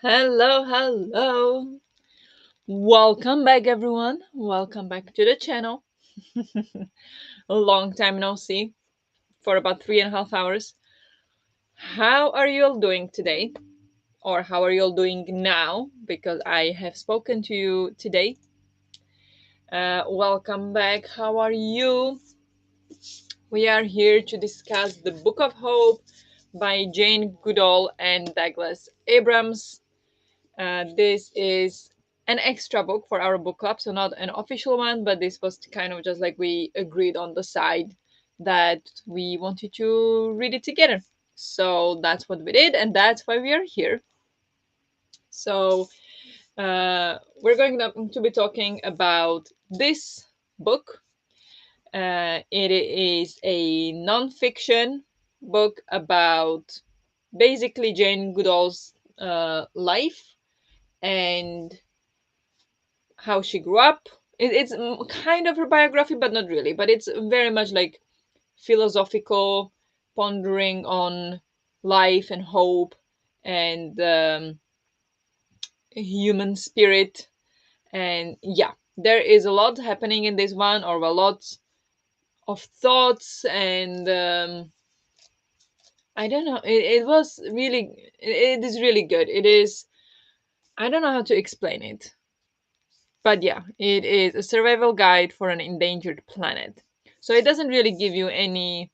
Hello, hello. Welcome back, everyone. Welcome back to the channel. A long time no see for about 3.5 hours. How are you all doing today? Or how are you all doing now? Because I have spoken to you today. Welcome back. How are you? We are here to discuss The Book of Hope by Jane Goodall and Douglas Abrams. This is an extra book for our book club, so not an official one, but this was kind of just like we agreed on the side that we wanted to read it together. So that's what we did, and that's why we are here. So we're going to be talking about this book. It is a non-fiction book about basically Jane Goodall's life and how she grew up. It's kind of her biography, but not really. But it's very much like philosophical, pondering on life and hope and human spirit. And yeah, there is a lot happening in this one, or a lot of thoughts. And I don't know. It was really, it is really good. It is, I don't know how to explain it. But yeah, it is a survival guide for an endangered planet. So it doesn't really give you any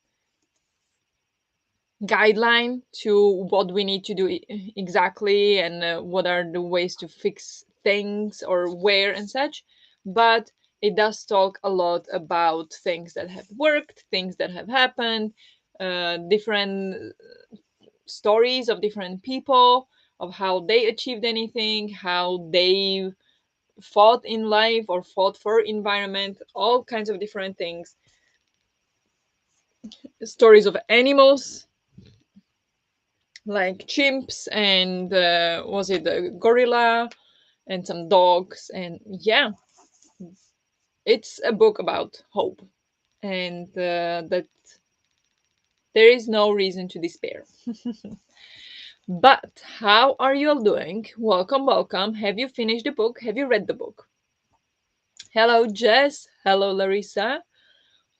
guideline to what we need to do exactly and what are the ways to fix things or where and such. But it does talk a lot about things that have worked, things that have happened, different stories of different people, of how they achieved anything, how they fought in life or fought for environment, all kinds of different things. Stories of animals like chimps and was it a gorilla and some dogs. And yeah, it's a book about hope and that there is no reason to despair. But how are you all doing? Welcome, welcome. Have you finished the book? Have you read the book? Hello, Jess. Hello, Larissa.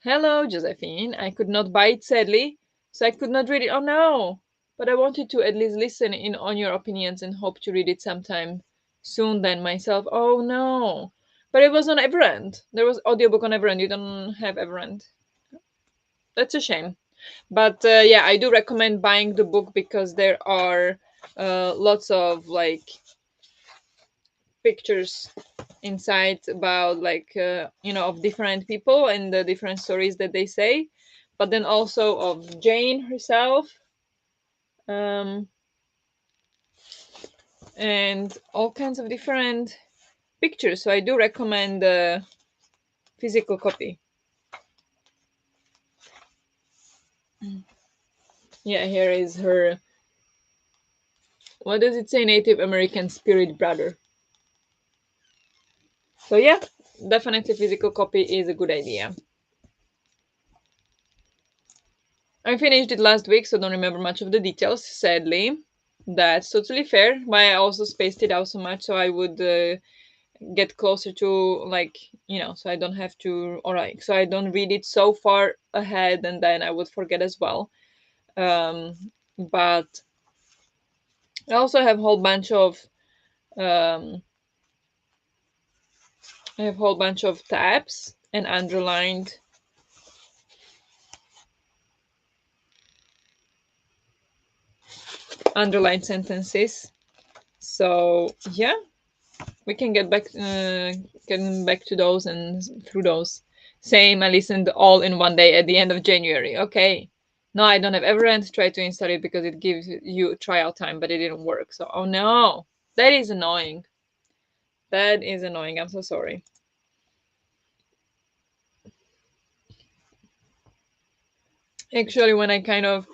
Hello, Josephine. I could not buy it, sadly, so I could not read it. Oh no! But I wanted to at least listen in on your opinions and hope to read it sometime soon then myself. Oh no! But it was on Everend. There was audiobook on Everend. You don't have Everend. That's a shame. But yeah, I do recommend buying the book because there are lots of like pictures inside about like of different people and the different stories that they say, but then also of Jane herself, um, and all kinds of different pictures. So I do recommend the physical copy. Yeah, here is her, what does it say, Native American spirit brother. So yeah, definitely physical copy is a good idea. I finished it last week, so don't remember much of the details, sadly. That's totally fair. Why I also spaced it out so much so I would get closer to, like, so I don't have to, or like, so I don't read it so far ahead and then I would forget as well. But I also have a whole bunch of um, tabs and underlined sentences. So yeah, we can get back to those and through those. Same, I listened all in one day at the end of January. Okay. No, I don't have Everend. Try to install it because it gives you trial time, but it didn't work. So, oh no, that is annoying. That is annoying. I'm so sorry. Actually, when I kind of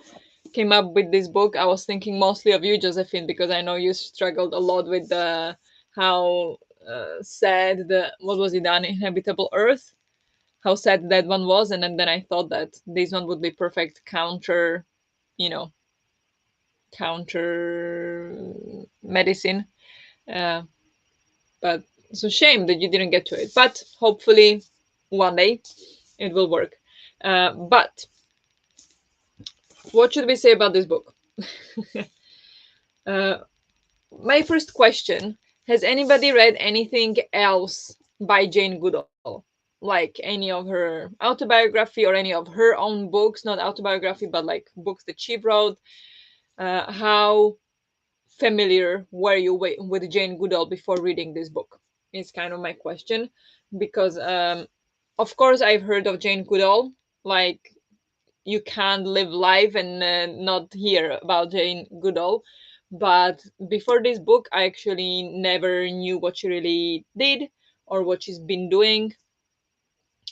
came up with this book, I was thinking mostly of you, Josephine, because I know you struggled a lot with the how sad the what was it, the uninhabitable Earth, how sad that one was, and then I thought that this one would be perfect counter, you know, counter medicine. Uh, but it's a shame that you didn't get to it. But hopefully, one day it will work. But what should we say about this book? uh, my first question: has anybody read anything else by Jane Goodall? Like any of her autobiography or any of her own books, not autobiography, but like books that she wrote. How familiar were you with Jane Goodall before reading this book? Is kind of my question, because of course I've heard of Jane Goodall. Like, you can't live life and not hear about Jane Goodall. But before this book, I actually never knew what she really did or what she's been doing.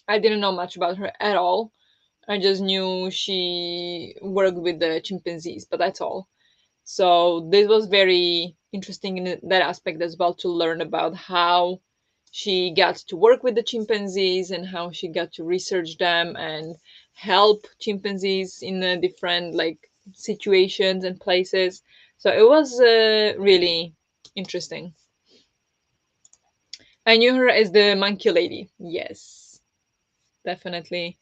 I didn't know much about her at all. I just knew she worked with the chimpanzees, but that's all. So this was very interesting in that aspect as well, to learn about how she got to work with the chimpanzees and how she got to research them and help chimpanzees in different like situations and places. So it was really interesting. I knew her as the monkey lady. Yes, definitely.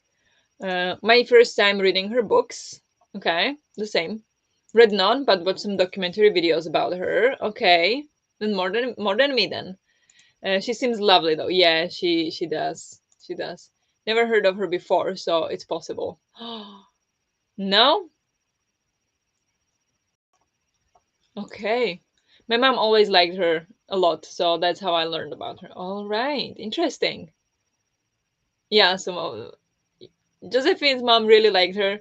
My first time reading her books. Okay, the same. Read none, but watched some documentary videos about her. Okay, then more than me then. She seems lovely though. Yeah, she does. She does. Never heard of her before, so it's possible. No? Okay. My mom always liked her a lot, so that's how I learned about her. All right, interesting. Yeah, so Josephine's mom really liked her.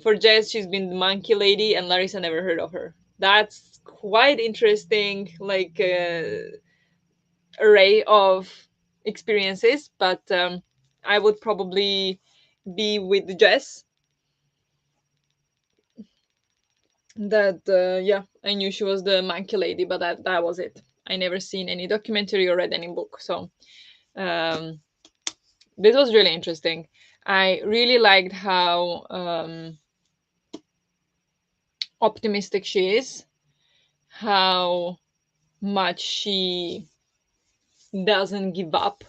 For Jess, she's been the monkey lady, and Larissa never heard of her. That's quite interesting, like array of experiences. But I would probably be with Jess. That yeah, I knew she was the monkey lady, but that was it. I never seen any documentary or read any book, so um, this was really interesting. I really liked how optimistic she is, how much she doesn't give up,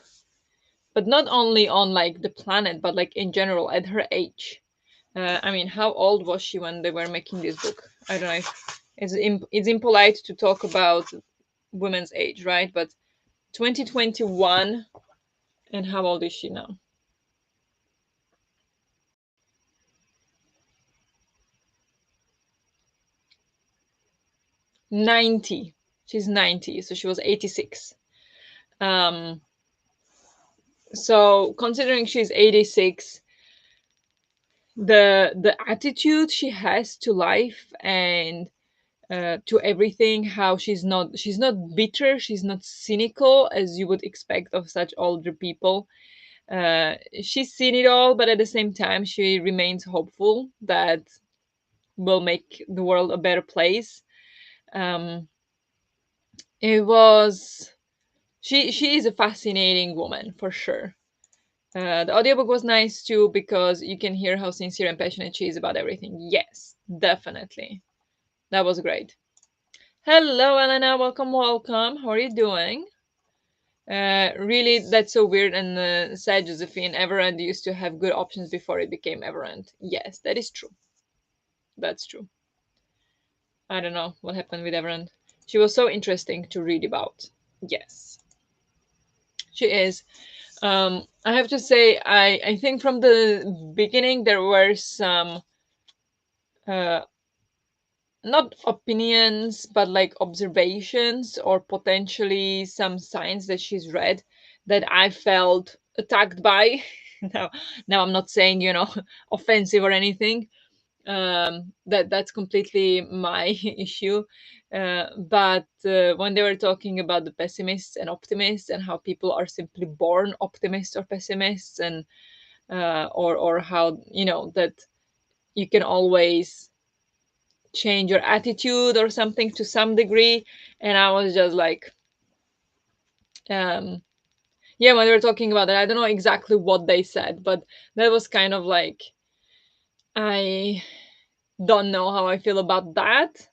but not only on like the planet, but like in general at her age. I mean, how old was she when they were making this book? I don't know if it's impolite to talk about women's age, right? But 2021, and how old is she now? 90. She's 90, so she was 86. Um, so considering she's 86, the attitude she has to life and to everything, how she's not bitter, she's not cynical as you would expect of such older people. She's seen it all, but at the same time she remains hopeful that will make the world a better place. um, it was she is a fascinating woman for sure. The audiobook was nice too, because you can hear how sincere and passionate she is about everything. Yes, definitely. That was great. Hello, Elena. Welcome, welcome. How are you doing? Really, that's so weird and sad, Josephine. Everend used to have good options before it became Everend. Yes, that is true. That's true. I don't know what happened with Everend. She was so interesting to read about. Yes, she is. I have to say, I think from the beginning there were some uh, not opinions, but like observations or potentially some signs that she's read that I felt attacked by. now, now I'm not saying, offensive or anything. That's completely my issue. But when they were talking about the pessimists and optimists and how people are simply born optimists or pessimists, and or how that you can always change your attitude or something to some degree. And I was just like, um yeah, when they were talking about that, I don't know exactly what they said, but that was kind of like, I don't know how I feel about that.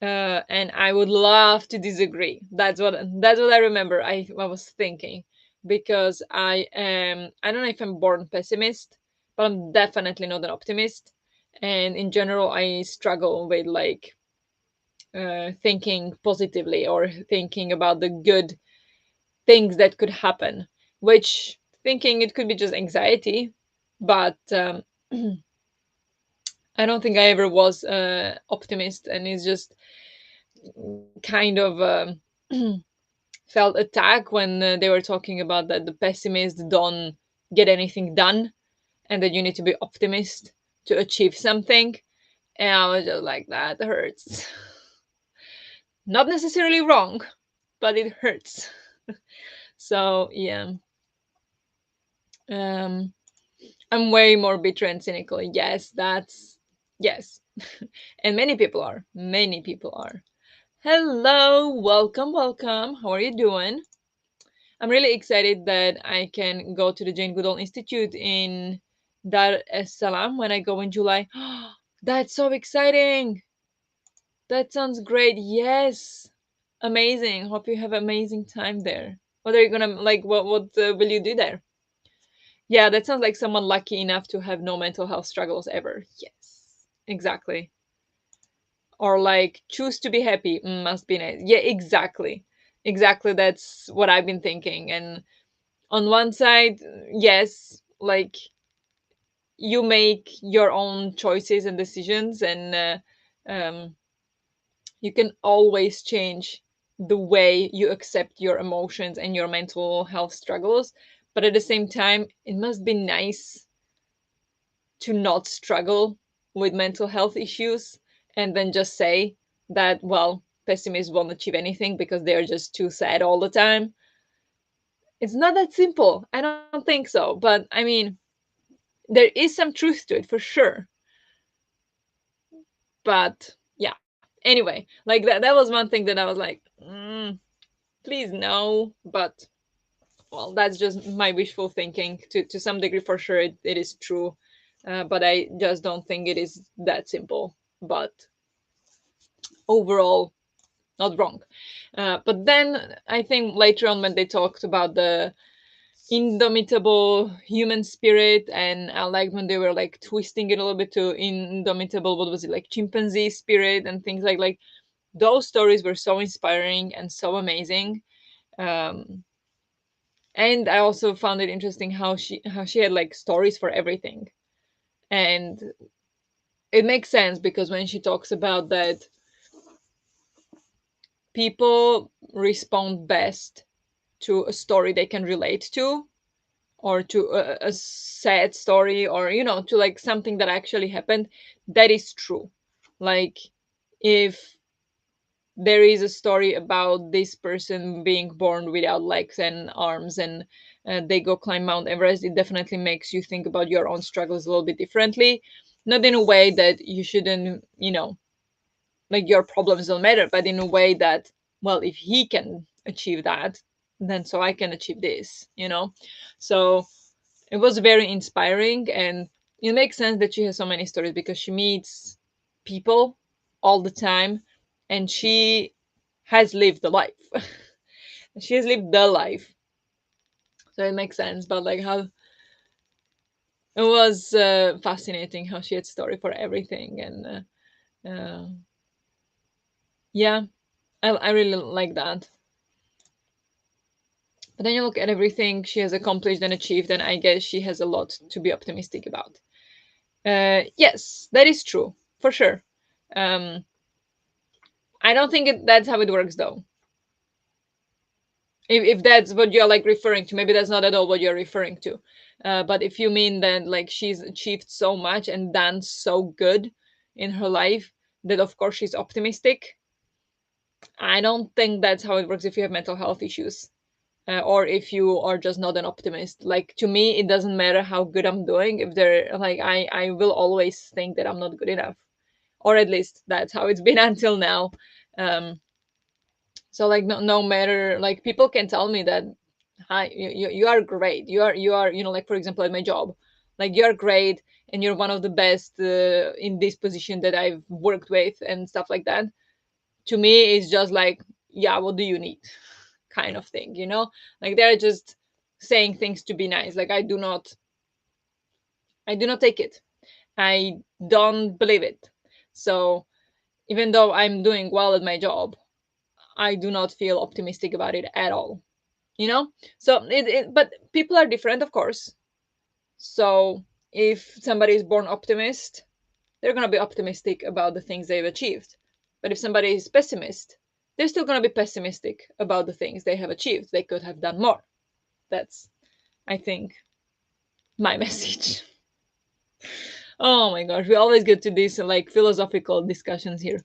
and I would love to disagree. That's what I remember. I was thinking, because I don't know if I'm born pessimist, but I'm definitely not an optimist. And in general, I struggle with like thinking positively or thinking about the good things that could happen. Which thinking it could be just anxiety, but I don't think I ever was optimist, and it's just kind of felt attack when they were talking about that the pessimists don't get anything done, and that you need to be optimist to achieve something. And I was just like, that hurts. Not necessarily wrong, but it hurts. So yeah, um, I'm way more bitter and cynical. Yes, that's yes, and many people are. Many people are. Hello, welcome, welcome. How are you doing? I'm really excited that I can go to the Jane Goodall Institute in Dar es Salaam when I go in July. That's so exciting! That sounds great. Yes, amazing. Hope you have amazing time there. What are you gonna like? What will you do there? Yeah, that sounds like someone lucky enough to have no mental health struggles ever. Yes, exactly. Or like choose to be happy. Must be nice. Yeah, exactly. Exactly. That's what I've been thinking. And on one side, yes, like you make your own choices and decisions, and you can always change the way you accept your emotions and your mental health struggles. But at the same time, it must be nice to not struggle with mental health issues and then just say that, well, pessimists won't achieve anything because they're just too sad all the time. It's not that simple. I don't think so. But I mean, there is some truth to it for sure. But yeah, anyway, like that was one thing that I was like, please no. But well, that's just my wishful thinking. To some degree, for sure, it is true. But I just don't think it is that simple. But overall, not wrong. But then I think later on when they talked about the indomitable human spirit, and I like when they were like twisting it a little bit to indomitable, what was it, like chimpanzee spirit and things like those stories were so inspiring and so amazing. um and I also found it interesting how she had like stories for everything. And it makes sense because when she talks about that people respond best to a story they can relate to, or to a sad story, or to like something that actually happened. That is true. Like if there is a story about this person being born without legs and arms, and they go climb Mount Everest, it definitely makes you think about your own struggles a little bit differently. Not in a way that you shouldn't, like your problems don't matter, but in a way that, well, if he can achieve that, then so I can achieve this. So it was very inspiring, and it makes sense that she has so many stories because she meets people all the time, and she has lived the life. She has lived the life, so it makes sense. But like how it was fascinating how she had story for everything, and yeah, I really like that. But then you look at everything she has accomplished and achieved, and I guess she has a lot to be optimistic about. Yes, that is true for sure. um I don't think that's how it works though. If that's what you're like referring to, maybe that's not at all what you're referring to. But if you mean that like she's achieved so much and done so good in her life, that of course she's optimistic. I don't think that's how it works if you have mental health issues, or if you are just not an optimist. Like to me, it doesn't matter how good I'm doing. If they're like, I will always think that I'm not good enough, or at least that's how it's been until now. Um, so like no matter, like people can tell me that, hi, you are great, you are like for example at my job, like you're great and you're one of the best in this position that I've worked with and stuff like that. to me is just like, yeah, what do you need, kind of thing, you know? Like they're just saying things to be nice. Like I do not take it. I don't believe it. So even though I'm doing well at my job, I do not feel optimistic about it at all, you know? So but people are different, of course. So if somebody is born optimist, they're going to be optimistic about the things they've achieved. But if somebody is pessimist, they're still going to be pessimistic about the things they have achieved. They could have done more. That's, I think, my message. Oh my gosh, we always get to these like philosophical discussions here.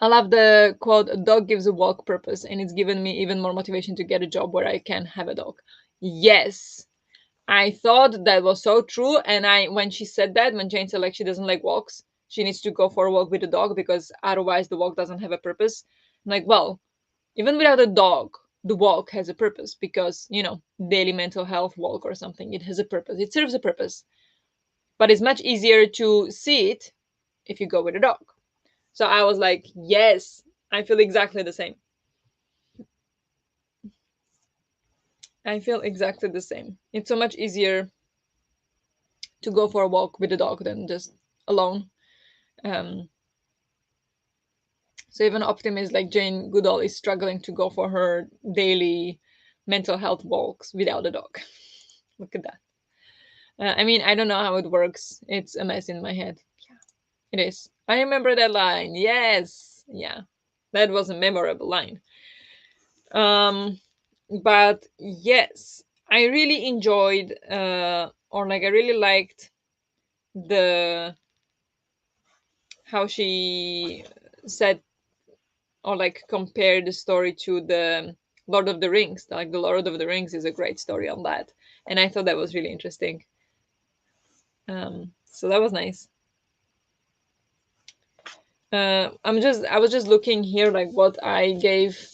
I love the quote, a dog gives a walk purpose, and it's given me even more motivation to get a job where I can have a dog. Yes, I thought that was so true. And when she said that, when Jane said like she doesn't like walks, she needs to go for a walk with a dog because otherwise the walk doesn't have a purpose. I'm like, well, even without a dog, the walk has a purpose because, daily mental health walk or something, it has a purpose. It serves a purpose. But it's much easier to see it if you go with a dog. So I was like, yes, I feel exactly the same. I feel exactly the same. It's so much easier to go for a walk with a dog than just alone. Um, so even optimists like Jane Goodall is struggling to go for her daily mental health walks without a dog. Look at that. I mean, I don't know how it works. It's a mess in my head. Yeah, it is. I remember that line. Yes. Yeah. That was a memorable line. But yes, I really enjoyed or like I really liked the how she said or like compared the story to the Lord of the Rings. Like the Lord of the Rings is a great story on that. And I thought that was really interesting. So that was nice. I was just looking here like what I gave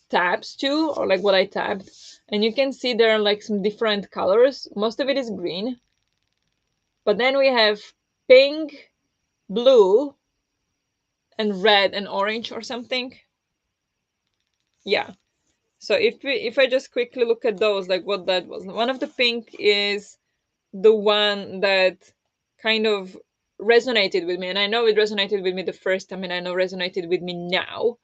tabs to or like what I tabbed, and you can see there are like some different colors. Most of it is green, but then we have pink, blue, and red and orange or something. Yeah. So if I just quickly look at those, like what that was, one of the pink is the one that kind of resonated with me, and I know it resonated with me the first time, and I know resonated with me now.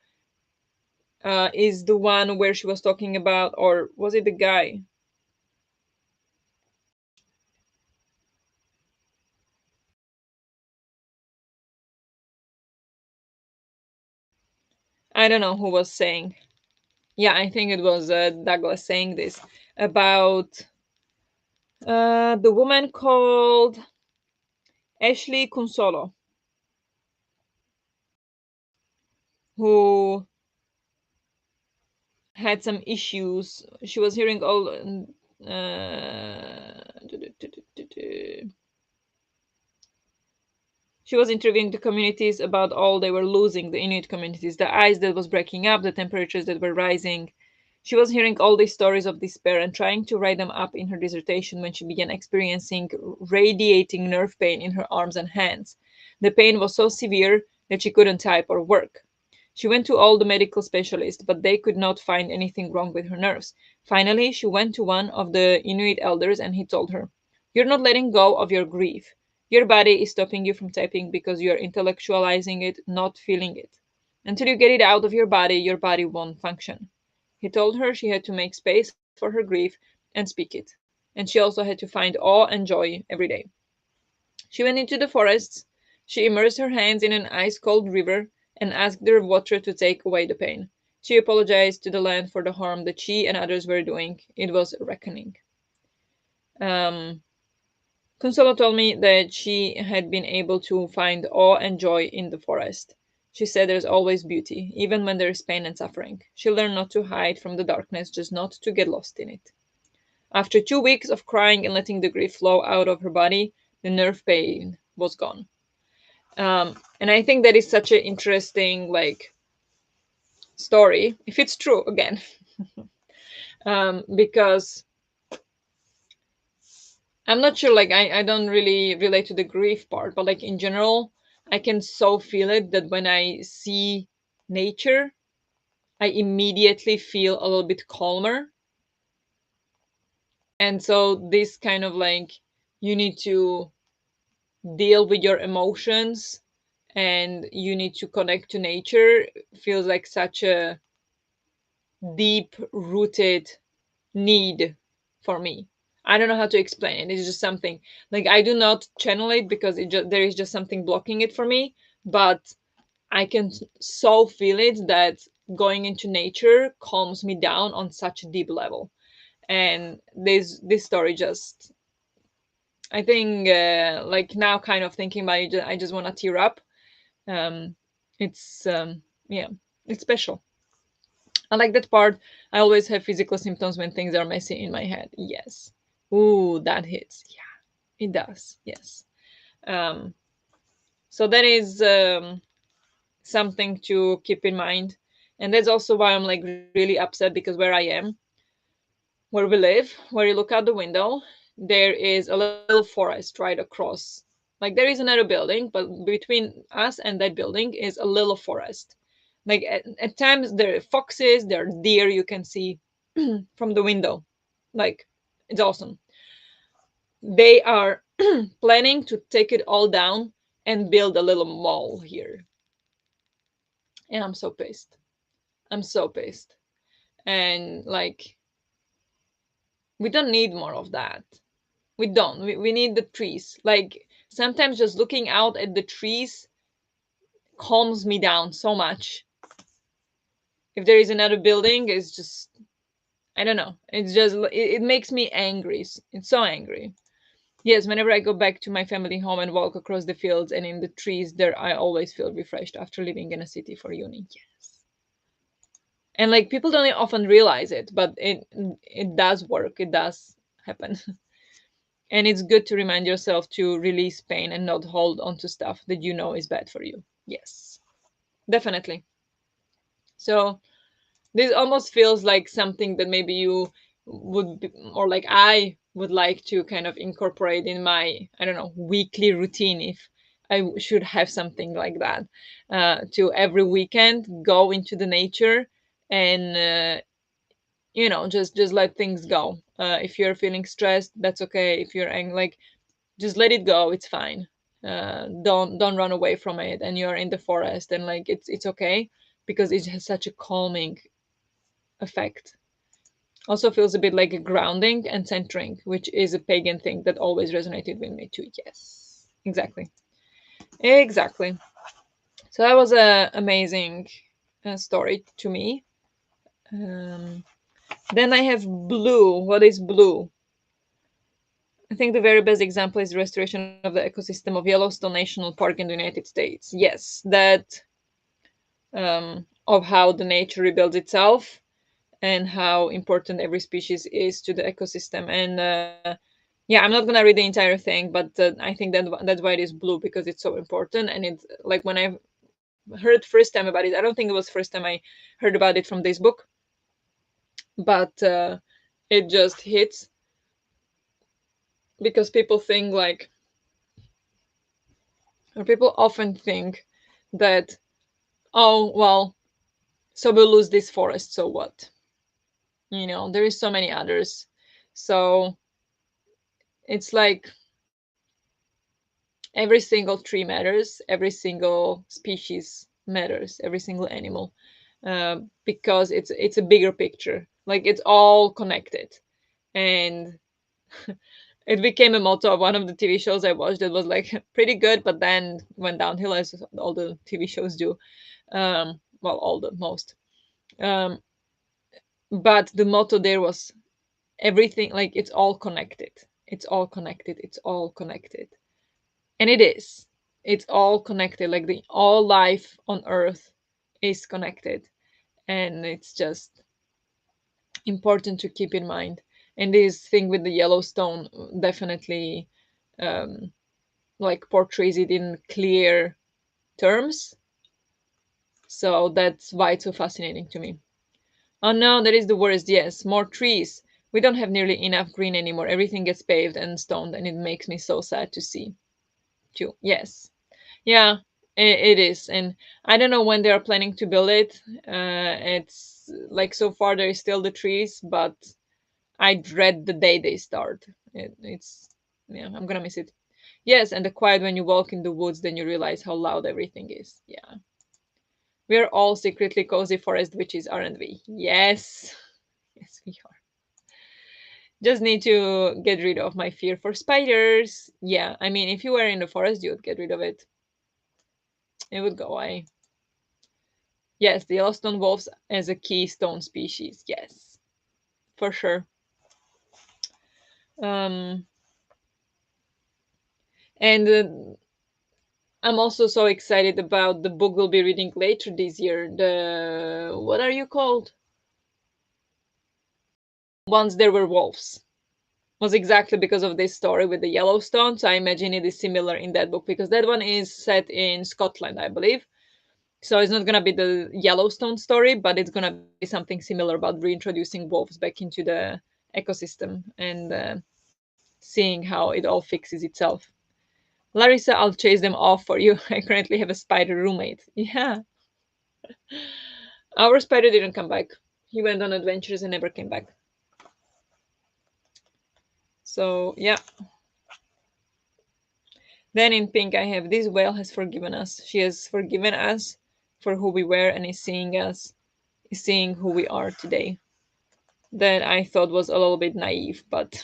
Is the one where she was talking about, or was it the guy? I don't know who was saying. Yeah, I think it was Douglas saying this about the woman called Ashley Consolo, who had some issues. She was hearing all. She was interviewing the communities about all they were losing, the Inuit communities, the ice that was breaking up, the temperatures that were rising. She was hearing all these stories of despair and trying to write them up in her dissertation when she began experiencing radiating nerve pain in her arms and hands. The pain was so severe that she couldn't type or work. She went to all the medical specialists, but they could not find anything wrong with her nerves. Finally, she went to one of the Inuit elders and he told her, "You're not letting go of your grief. Your body is stopping you from typing because you're intellectualizing it, not feeling it. Until you get it out of your body won't function." He told her she had to make space for her grief and speak it. And she also had to find awe and joy every day. She went into the forests. She immersed her hands in an ice cold river and asked the water to take away the pain. She apologized to the land for the harm that she and others were doing. It was a reckoning. Um, Consuelo told me that she had been able to find awe and joy in the forest. She said there's always beauty, even when there is pain and suffering. She learned not to hide from the darkness, just not to get lost in it. After 2 weeks of crying and letting the grief flow out of her body, the nerve pain was gone. And I think that is such an interesting, like, story, if it's true, again, because I'm not sure, like, I don't really relate to the grief part, but like in general, I can so feel it that when I see nature, I immediately feel a little bit calmer. And so this kind of like, you need to deal with your emotions and you need to connect to nature, feels like such a deep rooted need for me. I don't know how to explain it. It's just something like I do not channel it because there is just something blocking it for me, but I can so feel it that going into nature calms me down on such a deep level. And this story just, I think, like now kind of thinking about it, I just want to tear up. um it's yeah, it's special. I like that part. I always have physical symptoms when things are messy in my head. Yes. Ooh, that hits. Yeah, it does. Yes. um so that is something to keep in mind. And that's also why I'm like really upset, because where I am, where we live, where you look out the window, there is a little forest right across. Like there is another building, but between us and that building is a little forest. Like at times there are foxes, there are deer you can see from the window. Like it's awesome. They are planning to take it all down and build a little mall here. And I'm so pissed. I'm so pissed. And like, we don't need more of that. We don't. We need the trees. Like sometimes just looking out at the trees calms me down so much. If there is another building, it's just, I don't know. It's just it makes me angry. It's so angry. Yes, whenever I go back to my family home and walk across the fields and in the trees, there I always feel refreshed after living in a city for uni. Yes. And like people don't often realize it, but it does work. It does happen. And it's good to remind yourself to release pain and not hold on to stuff that you know is bad for you. Yes, definitely. So this almost feels like something that maybe you would be, or like I would like to kind of incorporate in my, I don't know, weekly routine, if should have something like that. To every weekend go into the nature and just let things go. If you're feeling stressed, that's okay. If you're like, just let it go, it's fine. Don't run away from it, and you're in the forest, and like it's okay, because it has such a calming effect. Also feels a bit like a grounding and centering, which is a pagan thing that always resonated with me too. Yes, exactly. Exactly. So that was a amazing story to me. um, then I have blue. What is blue? I think the very best example is the restoration of the ecosystem of Yellowstone National Park in the United States. Yes, that of how the nature rebuilds itself and how important every species is to the ecosystem. And yeah, I'm not gonna read the entire thing, but I think that's why it is blue, because it's so important. And it's like when I heard first time about it, I don't think it was first time I heard about it from this book, but it just hits, because people think like, or people often think that, oh well, so we'll lose this forest, so what? There is so many others. So it's like every single tree matters, every single species matters, every single animal, because it's a bigger picture. Like it's all connected. And it became a motto of one of the TV shows I watched that was like pretty good, but then went downhill, as all the TV shows do. Well, all the most. Um, but the motto there was everything, like it's all connected. It's all connected. It's all connected. And it is. It's all connected. Like the all life on Earth is connected. And it's just important to keep in mind. And this thing with the Yellowstone definitely um, like portrays it in clear terms. So that's why it's so fascinating to me. Oh no, that is the worst. Yes, more trees. We don't have nearly enough green anymore. Everything gets paved and stoned, and it makes me so sad to see. Too. Yes. Yeah. It is, and I don't know when they are planning to build it. It's like so far there is still the trees, but I dread the day they start. It's yeah, I'm gonna miss it. Yes, and the quiet when you walk in the woods, then you realize how loud everything is. Yeah, we are all secretly cozy forest witches, aren't we? Yes, yes we are. Just need to get rid of my fear for spiders. Yeah, I mean, if you were in the forest, you would get rid of it. It would go away. Yes, the Yellowstone wolves as a keystone species. Yes, for sure. Um, and I'm also so excited about the book we'll be reading later this year. The what are you called? Once There Were Wolves. Was exactly because of this story with the Yellowstone. So I imagine it is similar in that book because that one is set in Scotland, I believe. So it's not gonna be the Yellowstone story, but it's gonna be something similar about reintroducing wolves back into the ecosystem and seeing how it all fixes itself. Larissa, I'll chase them off for you. I currently have a spider roommate. Yeah. Our spider didn't come back. He went on adventures and never came back. So, yeah. Then in pink, I have this whale has forgiven us. She has forgiven us for who we were and is seeing us, is seeing who we are today. That I thought was a little bit naive, but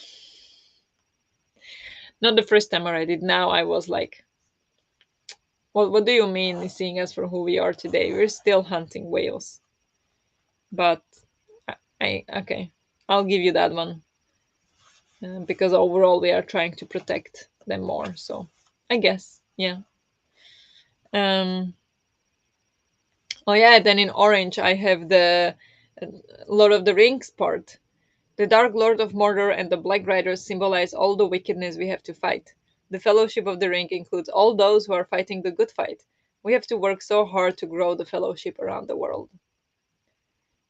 not the first time I read it. Now I was like, what do you mean is seeing us for who we are today? We're still hunting whales. But okay, I'll give you that one because overall we are trying to protect them more. So I guess, yeah. Um, oh yeah, then in orange I have the uh, Lord of the Rings part. The Dark Lord of Mordor and the Black Riders symbolize all the wickedness we have to fight. The Fellowship of the Ring includes all those who are fighting the good fight. We have to work so hard to grow the fellowship around the world.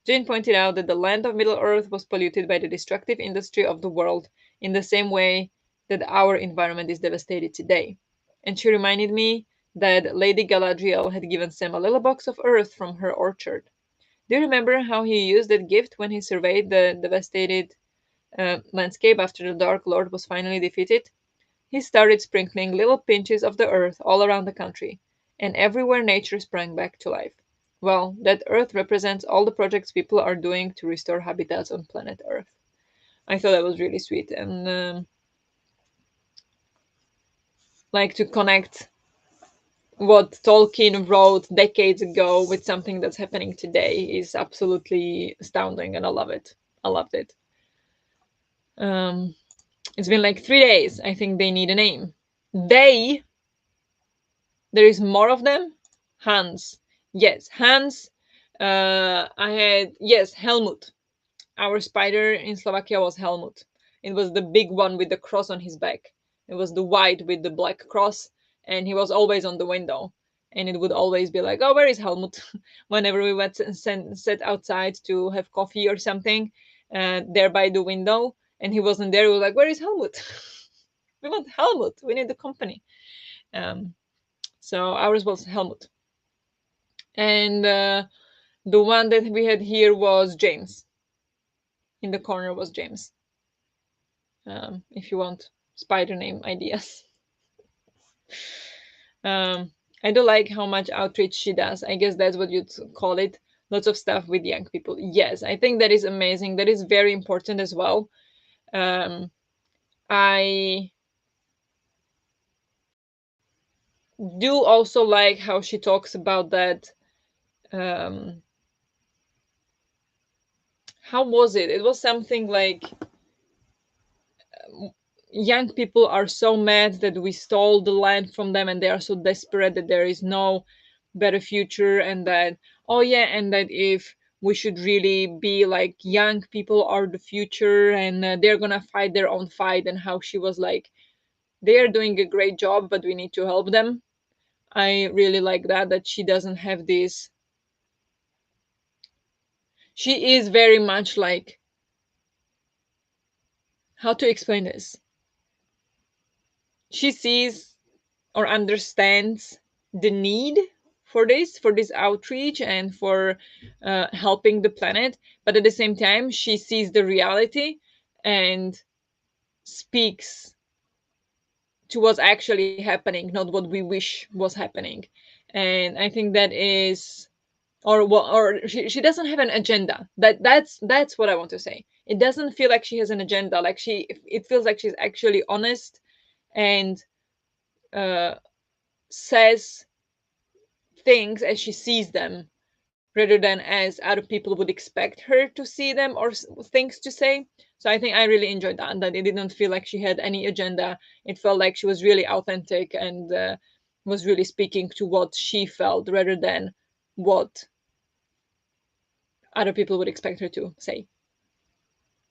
Jane pointed out that the land of Middle Earth was polluted by the destructive industry of the world in the same way that our environment is devastated today. And she reminded me that Lady Galadriel had given Sam a little box of earth from her orchard. Do you remember how he used that gift when he surveyed the devastated landscape after the Dark Lord was finally defeated? He started sprinkling little pinches of the earth all around the country, and everywhere nature sprang back to life. Well, that earth represents all the projects people are doing to restore habitats on planet Earth. I thought that was really sweet, and like to connect what Tolkien wrote decades ago with something that's happening today is absolutely astounding, and I love it. I loved it. Um, it's been like 3 days. I think they need a name. They There is more of them. Hans. Yes, Hans. I had, yes, Helmut. Our spider in Slovakia was Helmut. It was the big one with the cross on his back. It was the white with the black cross, and he was always on the window. And it would always be like, "Oh, where is Helmut?" Whenever we went and sat outside to have coffee or something, there by the window, and he wasn't there. We were like, "Where is Helmut? We want Helmut. We need the company." Um, so ours was Helmut, and the one that we had here was James. In the corner was James. If you want spider name ideas. I do like how much outreach she does. I guess that's what you'd call it. Lots of stuff with young people. Yes, I think that is amazing. That is very important as well. I do also like how she talks about that. Um, how was it? It was something like young people are so mad that we stole the land from them and they are so desperate that there is no better future, and that, oh yeah, and that if we should really be like young people are the future, and they're gonna fight their own fight, and how she was like, they are doing a great job but we need to help them. I really like that she doesn't have this. She is very much like, how to explain this, she sees or understands the need for this outreach and for helping the planet, but at the same time she sees the reality and speaks to what's actually happening, not what we wish was happening. And I think that is, or she doesn't have an agenda. That's what I want to say. It doesn't feel like she has an agenda. Like it feels like she's actually honest and uh, says things as she sees them, rather than as other people would expect her to see them or things to say. So I think I really enjoyed that it didn't feel like she had any agenda. It felt like she was really authentic and was really speaking to what she felt rather than what other people would expect her to say,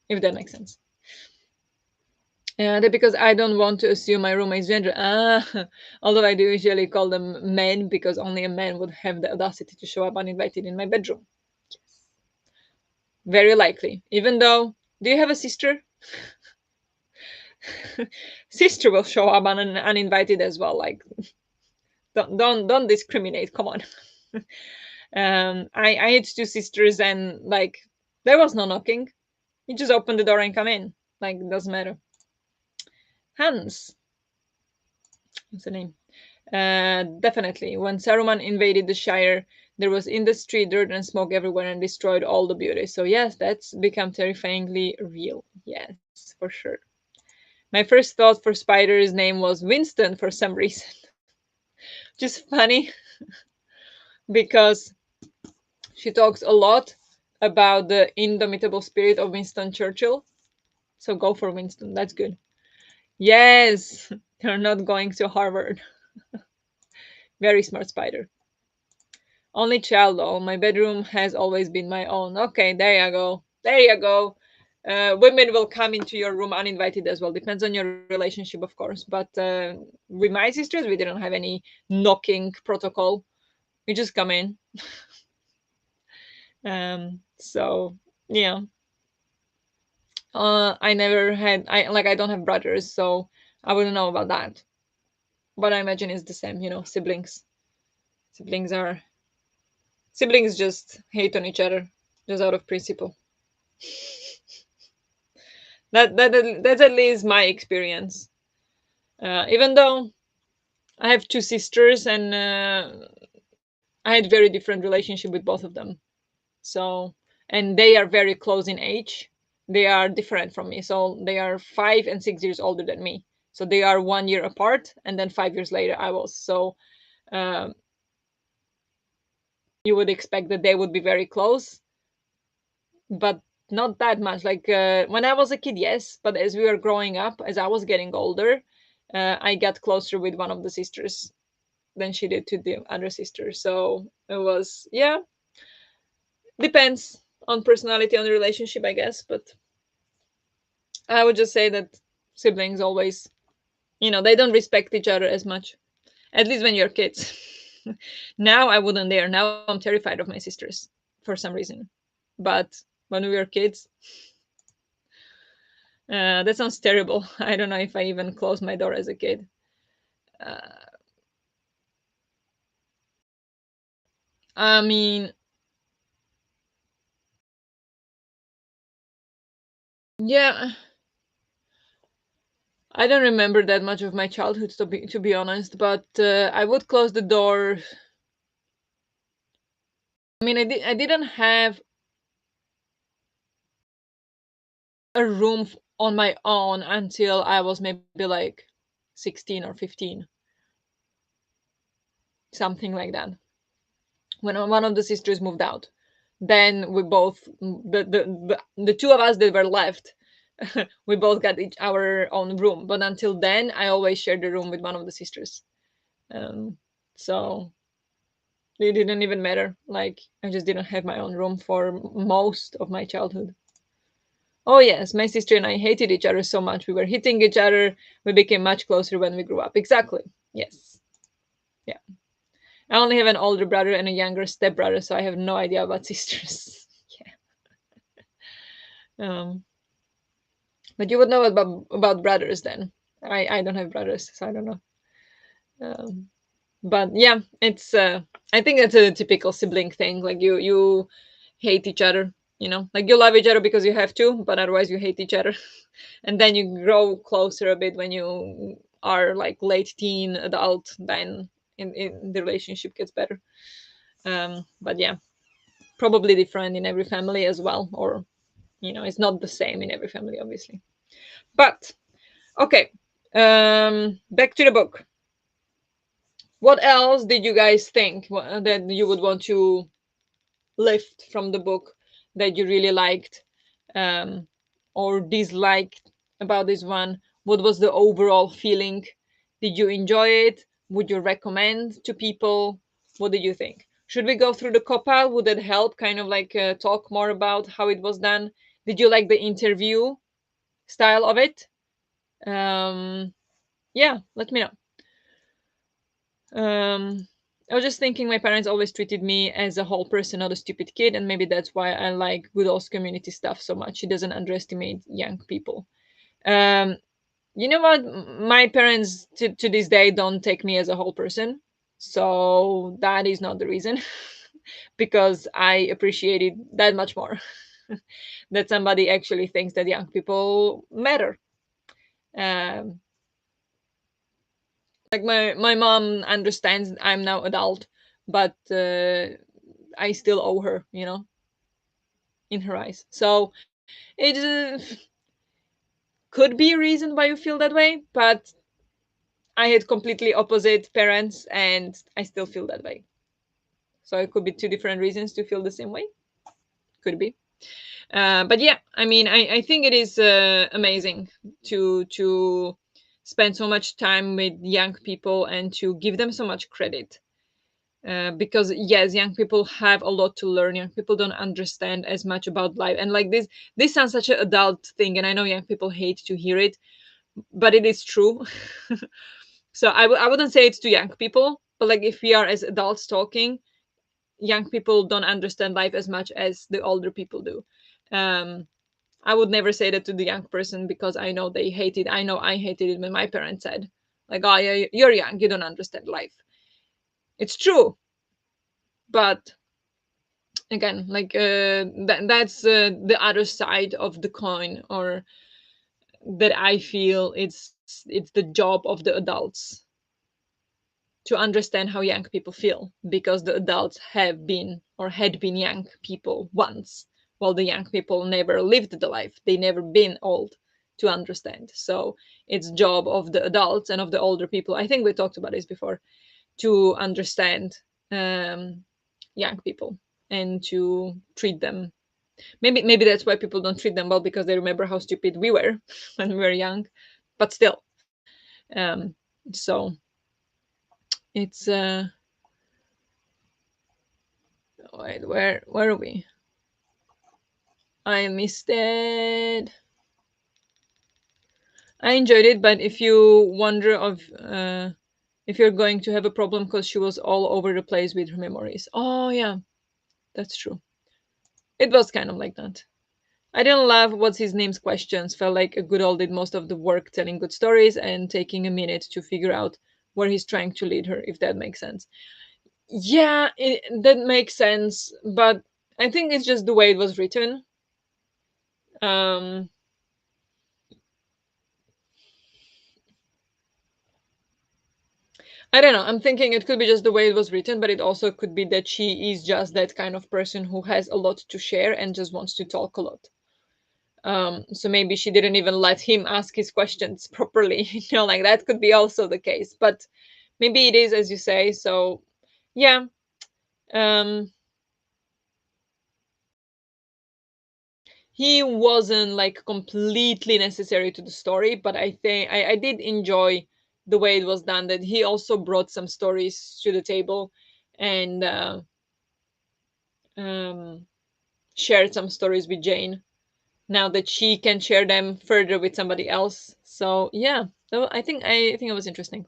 if that makes sense. That because I don't want to assume my roommate's gender. Although I do usually call them men because only a man would have the audacity to show up uninvited in my bedroom. Very likely. Even though, do you have a sister? Sister will show up uninvited as well. Like, don't discriminate. Come on. I had two sisters, and like there was no knocking. You just open the door and come in. Like, it doesn't matter. Hans, what's the name? Definitely. When Saruman invaded the Shire, there was industry, dirt, and smoke everywhere and destroyed all the beauty. So, yes, that's become terrifyingly real. Yes, for sure. My first thought for Spider's name was Winston for some reason. Just funny because she talks a lot about the indomitable spirit of Winston Churchill. So go for Winston. That's good. Yes, they're not going to Harvard. Very smart Spider. Only child though. My bedroom has always been my own. Okay, there you go. There you go. Women will come into your room uninvited as well. Depends on your relationship, of course. But with my sisters, we didn't have any knocking protocol. We just come in. So yeah. I never had. I don't have brothers, so I wouldn't know about that. But I imagine it's the same. Siblings. Siblings are siblings just hate on each other, just out of principle. That's at least my experience. Even though I have two sisters and I had very different relationship with both of them. So, and they are very close in age. They are different from me. So they are 5 and 6 years older than me. So they are 1 year apart, and then 5 years later I was. So um, you would expect that they would be very close, but not that much. Like when I was a kid, yes, but as we were growing up, as I was getting older, I got closer with one of the sisters than she did to the other sister. So it was, yeah, depends on personality, on the relationship, I guess. But I would just say that siblings always, they don't respect each other as much, at least when you're kids. Now I wouldn't dare. Now I'm terrified of my sisters for some reason. But when we were kids, that sounds terrible. I don't know if I even closed my door as a kid. Uh, I mean, yeah, I don't remember that much of my childhood to be honest, but I would close the door. I mean, I didn't have a room on my own until I was maybe like 16 or 15, something like that. When one of the sisters moved out, then we both the two of us that were left, we both got our own room. But until then, I always shared the room with one of the sisters. Um, so it didn't even matter. Like I just didn't have my own room for most of my childhood. Oh yes, my sister and I hated each other so much. We were hitting each other. We became much closer when we grew up. Exactly. Yes. Yeah. I only have an older brother and a younger stepbrother, so I have no idea about sisters. Yeah. But you would know about brothers then. I don't have brothers, so I don't know. Um, But yeah, it's I think that's a typical sibling thing. Like you hate each other, like you love each other because you have to, but otherwise you hate each other. And then you grow closer a bit when you are like late teen adult, then in the relationship gets better. But yeah, probably different in every family as well, or it's not the same in every family, obviously. But okay, back to the book. What else did you guys think that you would want to lift from the book that you really liked, um, or disliked about this one? What was the overall feeling? Did you enjoy it? Would you recommend to people? What did you think? Should we go through the cop out? Would that help? Kind of like talk more about how it was done. Did you like the interview style of it? Yeah, let me know. Um, I was just thinking my parents always treated me as a whole person, not a stupid kid, and maybe that's why I like Goodall's community stuff so much. He doesn't underestimate young people. Um, you know what? My parents to this day don't take me as a whole person, so that is not the reason, because I appreciate it that much more. That somebody actually thinks that young people matter. Um, like my mom understands I'm now adult, but I still owe her, in her eyes. So it could be a reason why you feel that way, but I had completely opposite parents and I still feel that way. So it could be two different reasons to feel the same way. Could be. But yeah, I mean, I think it is amazing to spend so much time with young people and to give them so much credit. Because yes, young people have a lot to learn. Young people don't understand as much about life, and like this sounds such an adult thing, and I know young people hate to hear it, but it is true. So I wouldn't say it's to young people, but like if we are as adults talking, young people don't understand life as much as the older people do. um I would never say that to the young person because I know they hate it. I know I hated it when my parents said, like, oh yeah, you're young, you don't understand life. It's true, but again, like that's the other side of the coin, or that I feel it's the job of the adults to understand how young people feel, because the adults have been or had been young people once, while the young people never lived the life, they never been old to understand. So it's job of the adults and of the older people, I think we talked about this before, to understand um, young people and to treat them. Maybe that's why people don't treat them well, because they remember how stupid we were when we were young. But still, um, so it's wait, where are we? I missed it. I enjoyed it, but if you wonder of if you're going to have a problem because she was all over the place with her memories. Oh yeah, that's true. It was kind of like that. I didn't love what's his name's questions. Felt like a Goodall did most of the work telling good stories and taking a minute to figure out where he's trying to lead her, if that makes sense. Yeah, that makes sense, but I think it's just the way it was written. Um, I don't know. I'm thinking it could be just the way it was written, but it also could be that she is just that kind of person who has a lot to share and just wants to talk a lot. So maybe she didn't even let him ask his questions properly. Like that could be also the case. But maybe it is as you say. So yeah, um, he wasn't like completely necessary to the story, but I think I did enjoy the way it was done. That he also brought some stories to the table, and um, shared some stories with Jane. Now that she can share them further with somebody else. So yeah, so I think it was interesting.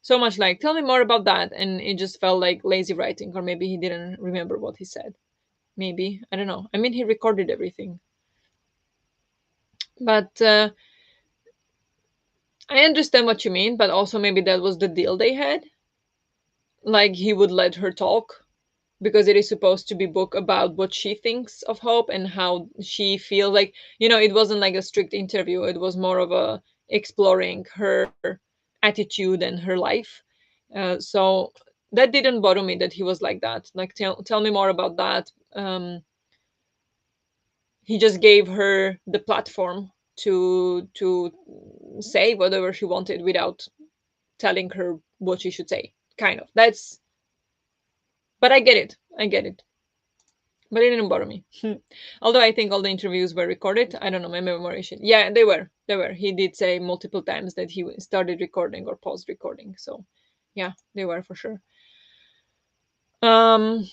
So much like, tell me more about that, and it just felt like lazy writing, or maybe he didn't remember what he said. Maybe, I don't know. I mean, he recorded everything, but I understand what you mean. But also maybe that was the deal they had. like he would let her talk, because it is supposed to be book about what she thinks of hope and how she feels. Like, it wasn't like a strict interview, it was more of a exploring her attitude and her life. So that didn't bother me that he was like that. Like, tell me more about that. He just gave her the platform to say whatever she wanted without telling her what she should say, kind of. That's But I get it, but it didn't bother me. Although I think all the interviews were recorded. I don't know, my memory should. Yeah, they were. He did say multiple times that he started recording or paused recording, so yeah, they were for sure. um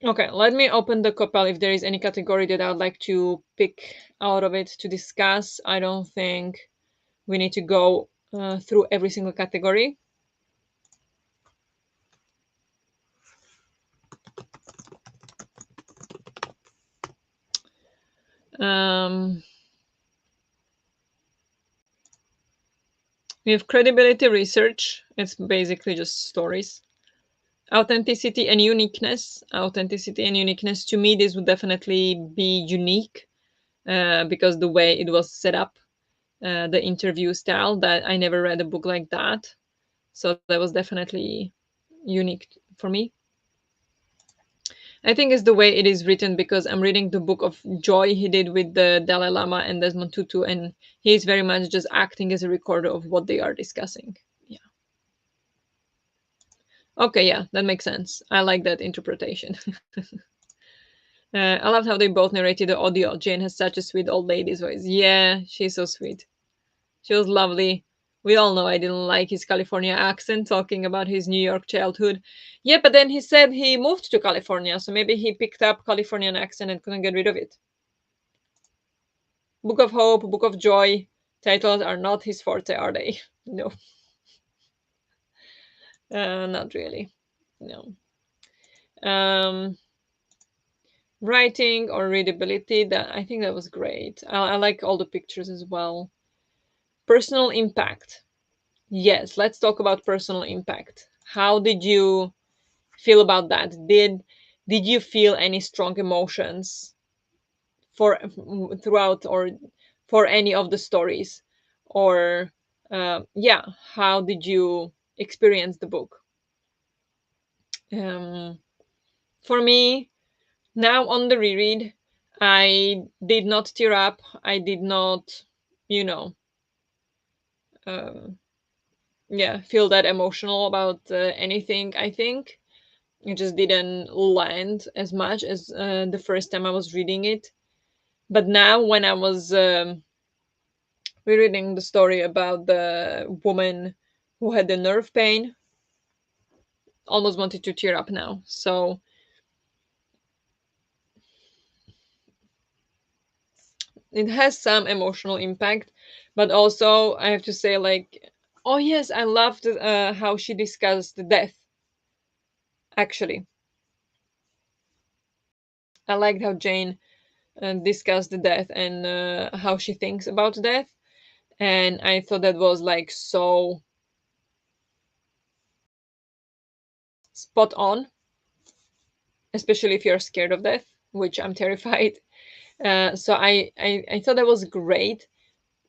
okay, let me open the couple if there is any category that I'd like to pick out of it to discuss. I don't think we need to go through every single category. um we have credibility research. It's basically just stories. Authenticity and uniqueness. Authenticity and uniqueness, to me, this would definitely be unique, because the way it was set up, the interview style, that I never read a book like that. So that was definitely unique for me. I think it's the way it is written, because I'm reading the book of joy he did with the Dalai Lama and Desmond Tutu, and he's very much just acting as a recorder of what they are discussing. Yeah. Okay, yeah, that makes sense. I like that interpretation. I loved how they both narrated the audio. Jane has such a sweet old lady's voice. Yeah, she's so sweet. She was lovely. We all know I didn't like his California accent, talking about his New York childhood. Yeah, but then he said he moved to California, so maybe he picked up Californian accent and couldn't get rid of it. Book of Hope, Book of Joy, titles are not his forte, are they? No, not really. No. Um, Writing or readability, that I think that was great. I like all the pictures as well. Personal impact. Yes, let's talk about personal impact. How did you feel about that? Did you feel any strong emotions for throughout, or for any of the stories, or yeah, how did you experience the book? Um, for me, now on the reread, I did not tear up. I did not, you know, um, yeah, feel that emotional about anything. I think it just didn't land as much as the first time I was reading it. But now, when I was rereading the story about the woman who had the nerve pain, almost wanted to tear up now. So it has some emotional impact, but also I have to say, like, oh yes, I loved how she discussed the death. Actually, I liked how Jane discussed the death and how she thinks about death, and I thought that was like so spot on, especially if you're scared of death, which I'm terrified. So I thought that was great,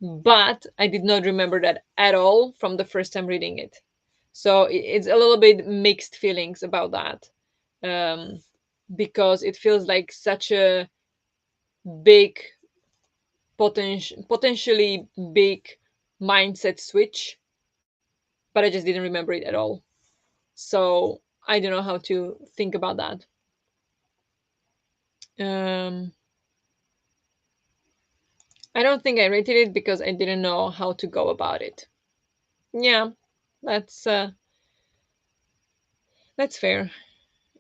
but I did not remember that at all from the first time reading it. So it's a little bit mixed feelings about that, um, because it feels like such a big, potentially big mindset switch, but I just didn't remember it at all. So I don't know how to think about that. Um, I don't think I rated it because I didn't know how to go about it. Yeah, that's uh, that's fair.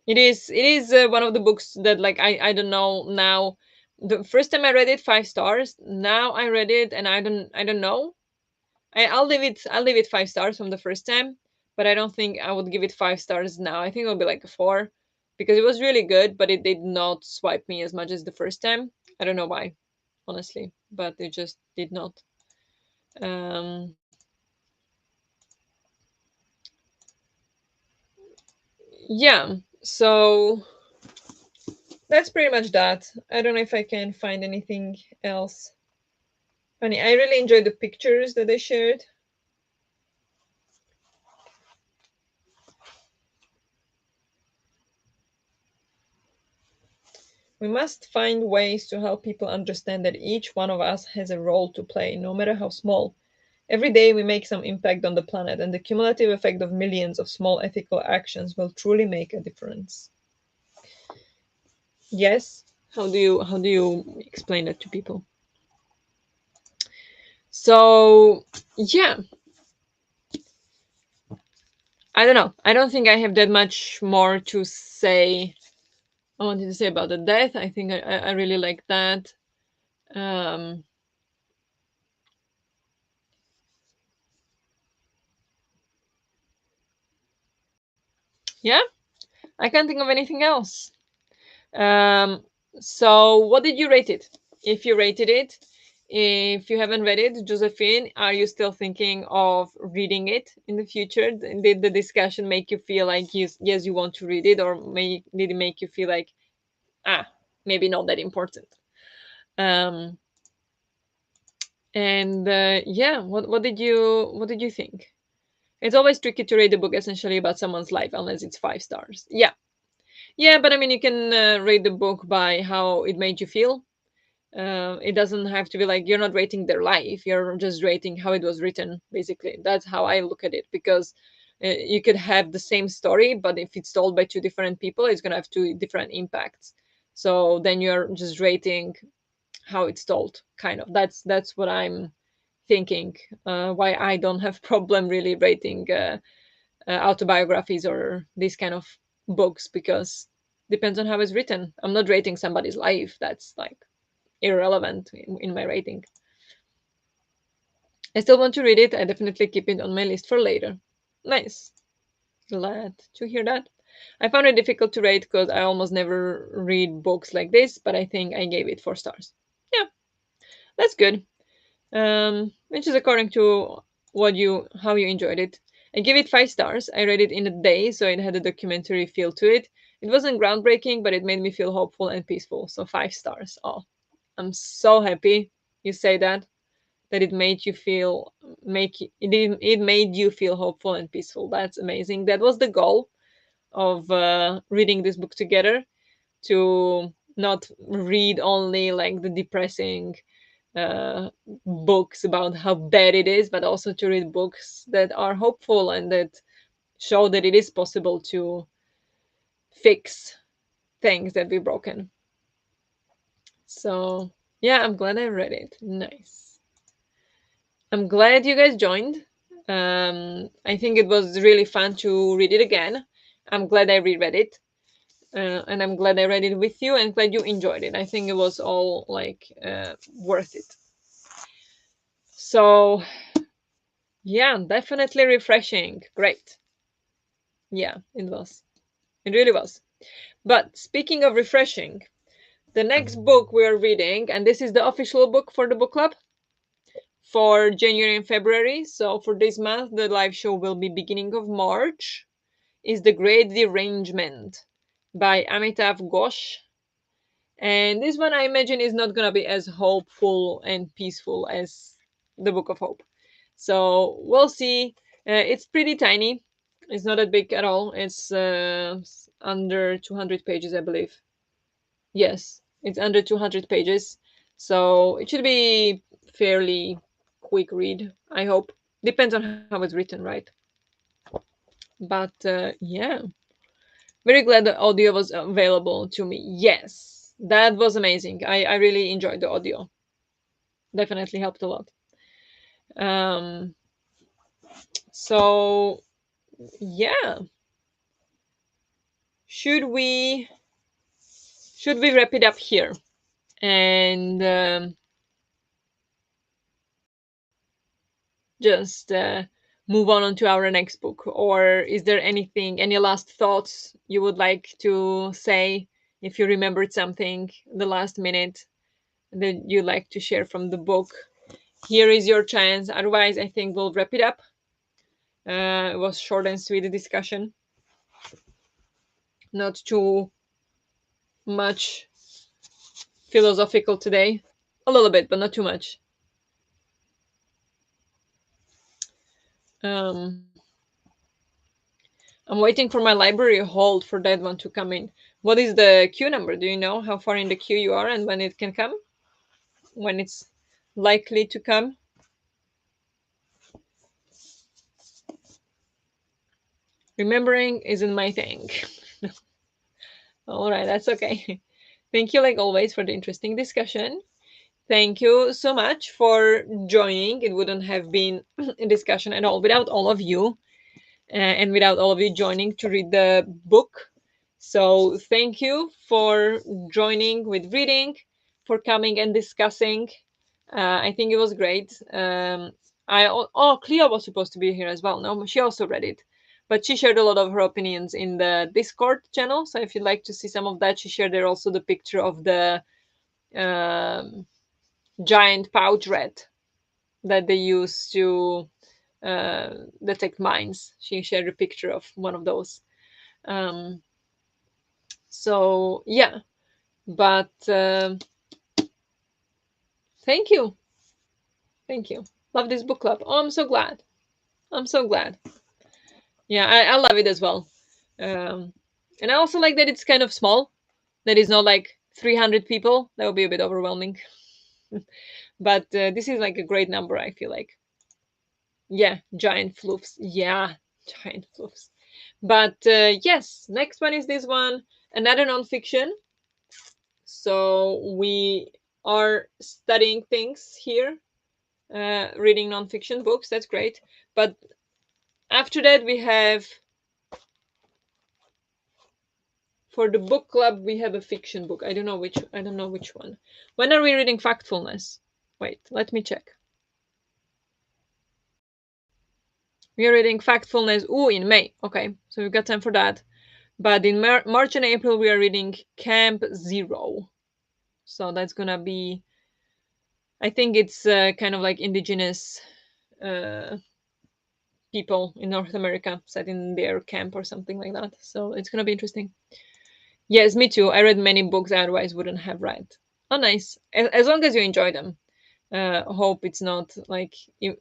It is one of the books that, like, I don't know now. The first time I read it, 5 stars. Now I read it and I don't know. I'll leave it 5 stars from the first time, but I don't think I would give it 5 stars now. I think it'll be like a 4, because it was really good, but it did not swipe me as much as the first time. I don't know why, honestly, but it just did not. Um, Yeah, so that's pretty much that. I don't know if I can find anything else funny. I really enjoyed the pictures that they shared. We must find ways to help people understand that each one of us has a role to play, no matter how small. Every day we make some impact on the planet, and the cumulative effect of millions of small ethical actions will truly make a difference. Yes? How do you explain that to people? So, yeah, I don't know. I don't think I have that much more to say. I wanted to say about the death. I think I really like that. Um, yeah, I can't think of anything else. Um, so what did you rate it? If you rated it, if you haven't read it, Josephine, are you still thinking of reading it in the future? Did the discussion make you feel like yes, you want to read it, or did it make you feel like ah, maybe not that important? Um, and yeah, what did you think? It's always tricky to rate a book essentially about someone's life unless it's 5 stars. Yeah, yeah, but I mean, you can rate the book by how it made you feel. It doesn't have to be like you're not rating their life, you're just rating how it was written. Basically, that's how I look at it, because you could have the same story, but if it's told by two different people, it's going to have two different impacts. So then you're just rating how it's told, kind of. That's what I'm thinking. Why I don't have problem really rating autobiographies or these kind of books, because depends on how it's written. I'm not rating somebody's life. That's like irrelevant in my rating. I still want to read it. I definitely keep it on my list for later. Nice. Glad to hear that. I found it difficult to rate because I almost never read books like this, but I think I gave it 4 stars. Yeah, that's good. Which is according to how you enjoyed it. I give it 5 stars. I read it in a day, so it had a documentary feel to it. It wasn't groundbreaking, but it made me feel hopeful and peaceful. So 5 stars. Oh, I'm so happy you say that it made you feel it made you feel hopeful and peaceful. That's amazing. That was the goal of reading this book together, to not read only like the depressing books about how bad it is, but also to read books that are hopeful and that show that it is possible to fix things that be broken. So yeah, I'm glad I read it. Nice. I'm glad you guys joined. I think it was really fun to read it again. I'm glad I reread it. And I'm glad I read it with you, and glad you enjoyed it. I think it was all like worth it. So yeah, definitely refreshing. Great. Yeah, it was. It really was. But speaking of refreshing, the next book we are reading, and this is the official book for the book club for January and February. So for this month, the live show will be beginning of March. Is The Great Derangement by Amitav Ghosh. And this one, I imagine, is not going to be as hopeful and peaceful as the Book of Hope. So we'll see. It's pretty tiny. It's not that big at all. It's under 200 pages, I believe. Yes, it's under 200 pages. So it should be fairly quick read, I hope. Depends on how it's written, right? But yeah, very glad the audio was available to me. Yes, that was amazing. I really enjoyed the audio. Definitely helped a lot. Um, so yeah, should we should we wrap it up here and just move on to our next book? Or is there any last thoughts you would like to say? If you remembered something the last minute that you like to share from the book, here is your chance. Otherwise, I think we'll wrap it up. It was short and sweet discussion. not too much philosophical today. A little bit, but not too much. Um, I'm waiting for my library hold for that one to come in. What is the queue number? Do you know how far in the queue you are and when it can come? When it's likely to come? Remembering isn't my thing. All right, that's okay. Thank you, like always, for the interesting discussion. Thank you so much for joining. It wouldn't have been a discussion at all without all of you. And without all of you joining to read the book. So thank you for joining with reading, for coming and discussing. I think it was great. Cleo was supposed to be here as well. No, she also read it, but she shared a lot of her opinions in the Discord channel. So if you'd like to see some of that, she shared there also the picture of the um, giant pouch rat that they use to detect mines. She shared a picture of one of those. Um, so yeah, but thank you, thank you. Love this book club. Oh, I'm so glad. I'm so glad. Yeah, I love it as well. Um, and I also like that it's kind of small. That is not like 300 people. That would be a bit overwhelming. But this is like a great number. I feel like. Yeah, giant floofs. Yeah, giant floofs. But yes, next one is this one, another nonfiction. So we are studying things here, reading nonfiction books. That's great. But after that, we have for the book club we have a fiction book. I don't know which. I don't know which one. When are we reading Factfulness? Wait, let me check. We are reading Factfulness. Ooh, in May. Okay, so we've got time for that. But in March and April, we are reading Camp Zero. So that's gonna be. I think it's kind of like indigenous uh, people in North America set in their camp or something like that. So it's gonna be interesting. Yes, me too. I read many books I otherwise wouldn't have read. Oh, nice. As long as you enjoy them. Hope it's not like you,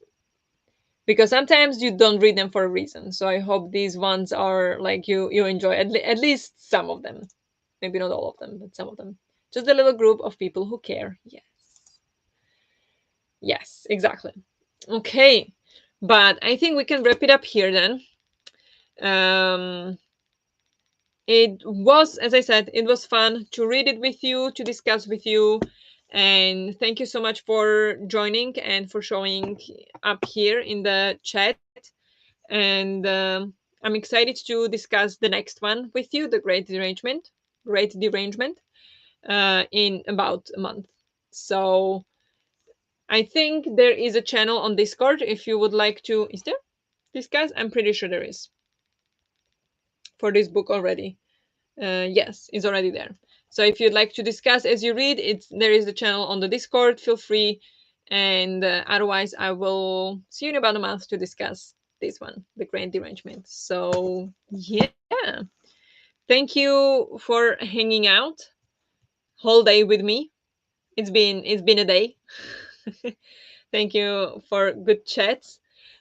because sometimes you don't read them for a reason. So I hope these ones are like you enjoy at least some of them. Maybe not all of them, but some of them. Just a little group of people who care. Yes. Yes, exactly. Okay. But I think we can wrap it up here then. It was, as I said, it was fun to read it with you, to discuss with you. And thank you so much for joining and for showing up here in the chat. And I'm excited to discuss the next one with you, the Great Derangement, in about a month. So I think there is a channel on Discord if you would like to. Is there? Discuss? I'm pretty sure there is for this book already. Yes, it's already there. So if you'd like to discuss as you read, there is the channel on the Discord. Feel free, and otherwise, I will see you in about a month to discuss this one, the Great Derangement. So yeah, thank you for hanging out whole day with me. It's been a day. Thank you for good chats,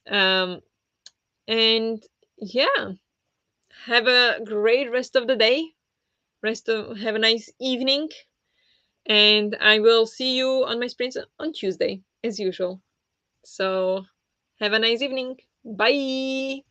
um, and yeah, have a great rest of the day. Have a nice evening, and I will see you on my sprints on Tuesday as usual. So have a nice evening. Bye.